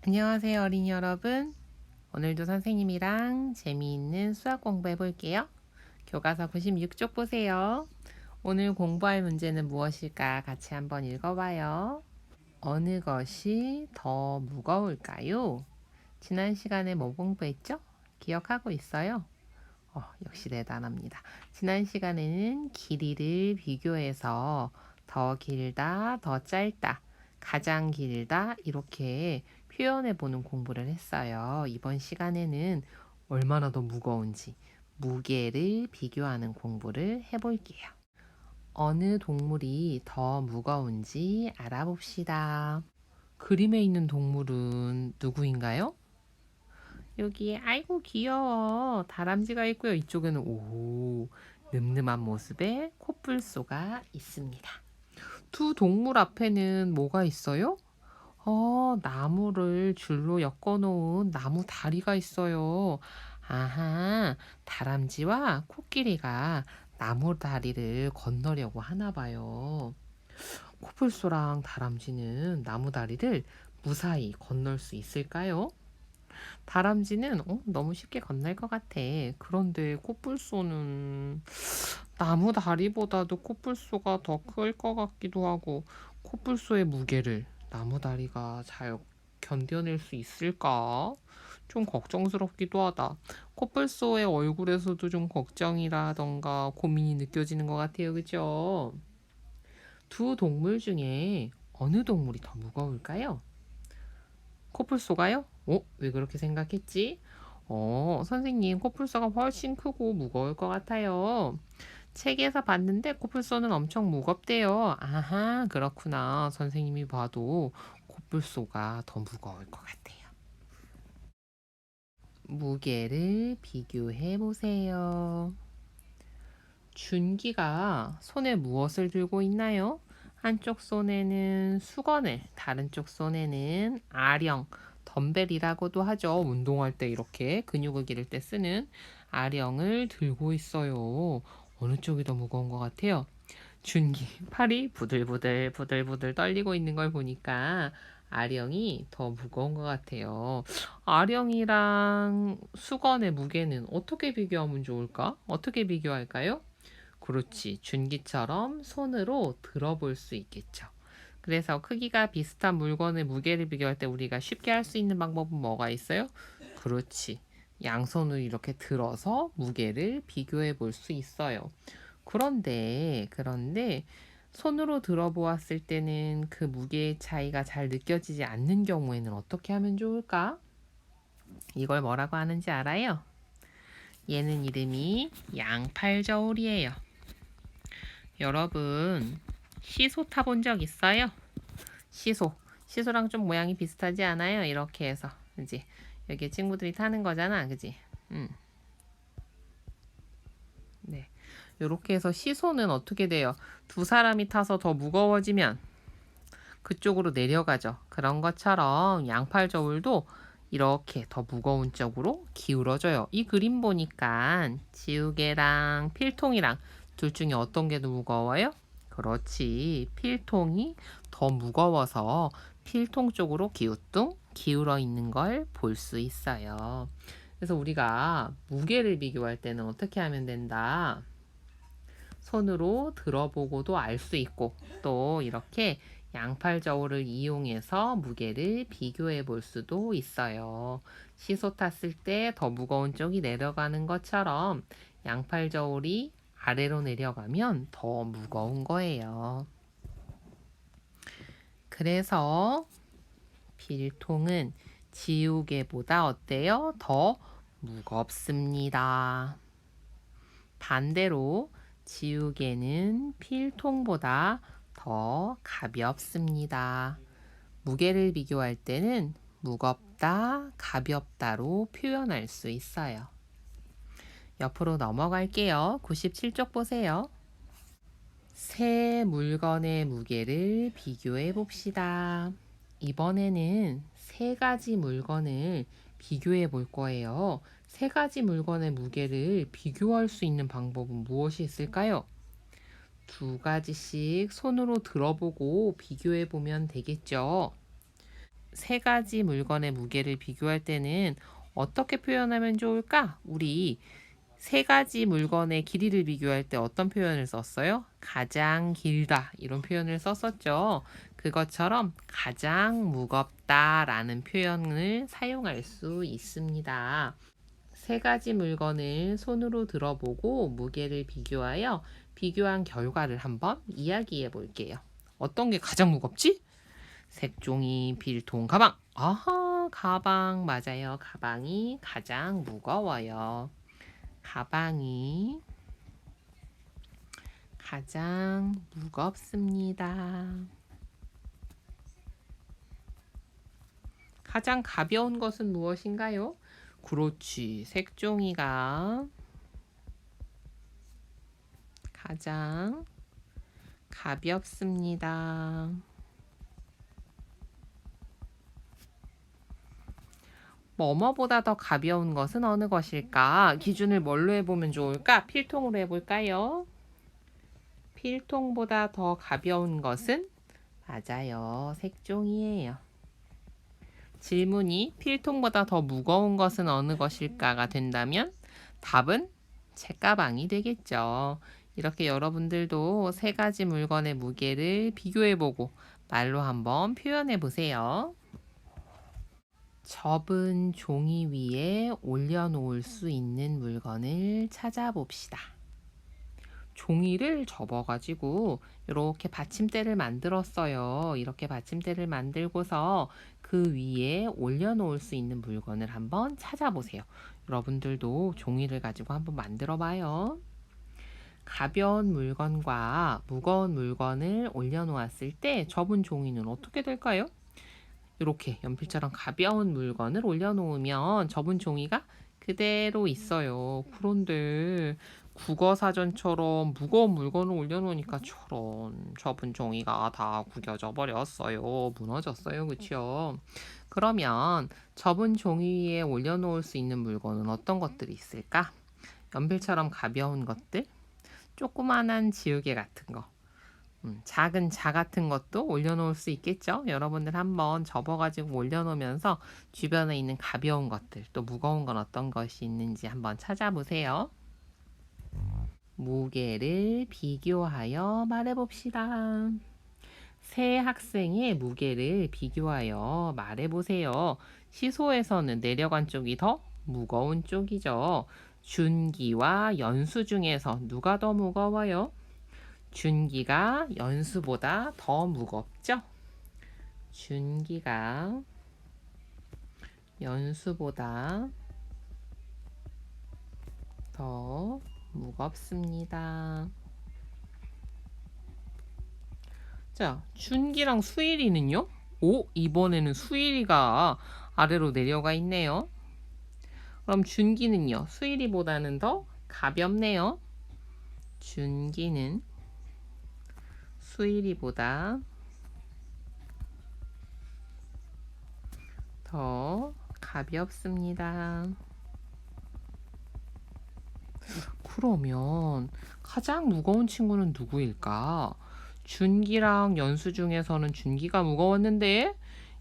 안녕하세요, 어린이 여러분. 오늘도 선생님이랑 재미있는 수학 공부해 볼게요. 교과서 96쪽 보세요. 오늘 공부할 문제는 무엇일까 같이 한번 읽어봐요. 어느 것이 더 무거울까요? 지난 시간에 뭐 공부했죠? 기억하고 있어요? 역시 대단합니다. 지난 시간에는 길이를 비교해서 더 길다, 더 짧다, 가장 길다 이렇게 표현해 보는 공부를 했어요. 이번 시간에는 얼마나 더 무거운지 무게를 비교하는 공부를 해볼게요. 어느 동물이 더 무거운지 알아봅시다. 그림에 있는 동물은 누구인가요? 여기에 아이고 귀여워 다람쥐가 있고요. 이쪽에는 늠름한 모습의 코뿔소가 있습니다. 두 동물 앞에는 뭐가 있어요? 나무를 줄로 엮어놓은 나무 다리가 있어요. 아하, 다람쥐와 코끼리가 나무 다리를 건너려고 하나 봐요. 코뿔소랑 다람쥐는 나무 다리를 무사히 건널 수 있을까요? 다람쥐는 너무 쉽게 건널 것 같아. 그런데 코뿔소는 나무 다리보다도 코뿔소가 더 클 것 같기도 하고 코뿔소의 무게를 나무 다리가 잘 견뎌낼 수 있을까? 좀 걱정스럽기도 하다. 코뿔소의 얼굴에서도 좀 걱정이라던가 고민이 느껴지는 것 같아요. 그죠? 두 동물 중에 어느 동물이 더 무거울까요? 코뿔소가요? 왜 그렇게 생각했지? 선생님, 코뿔소가 훨씬 크고 무거울 것 같아요. 책에서 봤는데 코뿔소는 엄청 무겁대요. 아하, 그렇구나. 선생님이 봐도 코뿔소가 더 무거울 것 같아요. 무게를 비교해 보세요. 준기가 손에 무엇을 들고 있나요? 한쪽 손에는 수건을, 다른 쪽 손에는 아령, 덤벨이라고도 하죠. 운동할 때 이렇게 근육을 기를 때 쓰는 아령을 들고 있어요. 어느 쪽이 더 무거운 것 같아요? 준기, 팔이 부들부들 부들부들 떨리고 있는 걸 보니까 아령이 더 무거운 것 같아요. 아령이랑 수건의 무게는 어떻게 비교하면 좋을까? 어떻게 비교할까요? 그렇지. 준기처럼 손으로 들어볼 수 있겠죠. 그래서 크기가 비슷한 물건의 무게를 비교할 때 우리가 쉽게 할 수 있는 방법은 뭐가 있어요? 그렇지. 양손으로 이렇게 들어서 무게를 비교해 볼 수 있어요. 그런데 손으로 들어보았을 때는 그 무게의 차이가 잘 느껴지지 않는 경우에는 어떻게 하면 좋을까? 이걸 뭐라고 하는지 알아요? 얘는 이름이 양팔저울이에요. 여러분, 시소 타본 적 있어요? 시소랑 좀 모양이 비슷하지 않아요? 이렇게 해서, 그지? 여기 친구들이 타는 거잖아, 그지? 네. 이렇게 해서 시소는 어떻게 돼요? 두 사람이 타서 더 무거워지면 그쪽으로 내려가죠. 그런 것처럼 양팔 저울도 이렇게 더 무거운 쪽으로 기울어져요. 이 그림 보니까 지우개랑 필통이랑 둘 중에 어떤 게 더 무거워요? 그렇지. 필통이 더 무거워서 필통 쪽으로 기우뚱 기울어 있는 걸 볼 수 있어요. 그래서 우리가 무게를 비교할 때는 어떻게 하면 된다? 손으로 들어보고도 알 수 있고 또 이렇게 양팔 저울을 이용해서 무게를 비교해 볼 수도 있어요. 시소 탔을 때 더 무거운 쪽이 내려가는 것처럼 양팔 저울이 아래로 내려가면 더 무거운 거예요. 그래서 필통은 지우개보다 어때요? 더 무겁습니다. 반대로 지우개는 필통보다 더 가볍습니다. 무게를 비교할 때는 무겁다, 가볍다로 표현할 수 있어요. 옆으로 넘어갈게요. 97쪽 보세요. 새 물건의 무게를 비교해 봅시다. 이번에는 세 가지 물건을 비교해 볼 거예요. 세 가지 물건의 무게를 비교할 수 있는 방법은 무엇이 있을까요? 두 가지씩 손으로 들어보고 비교해 보면 되겠죠. 세 가지 물건의 무게를 비교할 때는 어떻게 표현하면 좋을까? 우리 세 가지 물건의 길이를 비교할 때 어떤 표현을 썼어요? 가장 길다 이런 표현을 썼었죠. 그것처럼 가장 무겁다라는 표현을 사용할 수 있습니다. 세 가지 물건을 손으로 들어보고 무게를 비교하여 비교한 결과를 한번 이야기해 볼게요. 어떤 게 가장 무겁지? 색종이, 필통, 가방. 아하, 가방 맞아요. 가방이 가장 무거워요. 가방이 가장 무겁습니다. 가장 가벼운 것은 무엇인가요? 그렇지. 색종이가 가장 가볍습니다. 뭐뭐보다 더 가벼운 것은 어느 것일까? 기준을 뭘로 해보면 좋을까? 필통으로 해볼까요? 필통보다 더 가벼운 것은? 맞아요. 색종이에요. 질문이 필통보다 더 무거운 것은 어느 것일까가 된다면 답은 책가방이 되겠죠. 이렇게 여러분들도 세 가지 물건의 무게를 비교해보고 말로 한번 표현해보세요. 접은 종이 위에 올려놓을 수 있는 물건을 찾아봅시다. 종이를 접어가지고 이렇게 받침대를 만들었어요. 이렇게 받침대를 만들고서 그 위에 올려놓을 수 있는 물건을 한번 찾아보세요. 여러분들도 종이를 가지고 한번 만들어 봐요. 가벼운 물건과 무거운 물건을 올려놓았을 때 접은 종이는 어떻게 될까요? 이렇게 연필처럼 가벼운 물건을 올려놓으면 접은 종이가 그대로 있어요. 그런데 국어사전처럼 무거운 물건을 올려놓으니까 저런 접은 종이가 다 구겨져 버렸어요. 무너졌어요. 그쵸? 그러면 접은 종이 위에 올려놓을 수 있는 물건은 어떤 것들이 있을까? 연필처럼 가벼운 것들, 조그만한 지우개 같은 거, 작은 자 같은 것도 올려놓을 수 있겠죠? 여러분들 한번 접어가지고 올려놓으면서 주변에 있는 가벼운 것들, 또 무거운 건 어떤 것이 있는지 한번 찾아보세요. 무게를 비교하여 말해봅시다. 세 학생의 무게를 비교하여 말해보세요. 시소에서는 내려간 쪽이 더 무거운 쪽이죠. 준기와 연수 중에서 누가 더 무거워요? 준기가 연수보다 더 무겁죠? 준기가 연수보다 더 무겁습니다. 자, 준기랑 수일이는요? 오, 이번에는 수일이가 아래로 내려가 있네요. 그럼 준기는요? 수일이보다는 더 가볍네요. 준기는 수일이보다 더 가볍습니다. 그러면 가장 무거운 친구는 누구일까? 준기랑 연수 중에서는 준기가 무거웠는데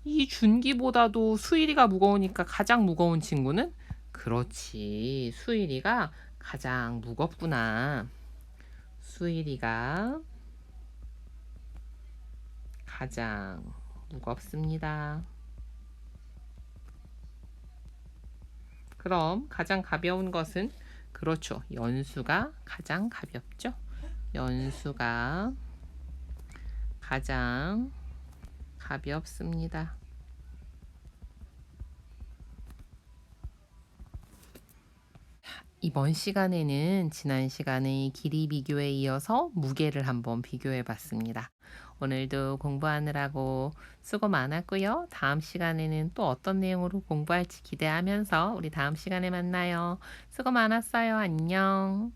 이 준기보다도 수일이가 무거우니까 가장 무거운 친구는? 그렇지. 수일이가 가장 무겁구나. 수일이가 가장 무겁습니다. 그럼 가장 가벼운 것은? 그렇죠. 연수가 가장 가볍죠. 연수가 가장 가볍습니다. 이번 시간에는 지난 시간의 길이 비교에 이어서 무게를 한번 비교해 봤습니다. 오늘도 공부하느라고 수고 많았고요. 다음 시간에는 또 어떤 내용으로 공부할지 기대하면서 우리 다음 시간에 만나요. 수고 많았어요. 안녕.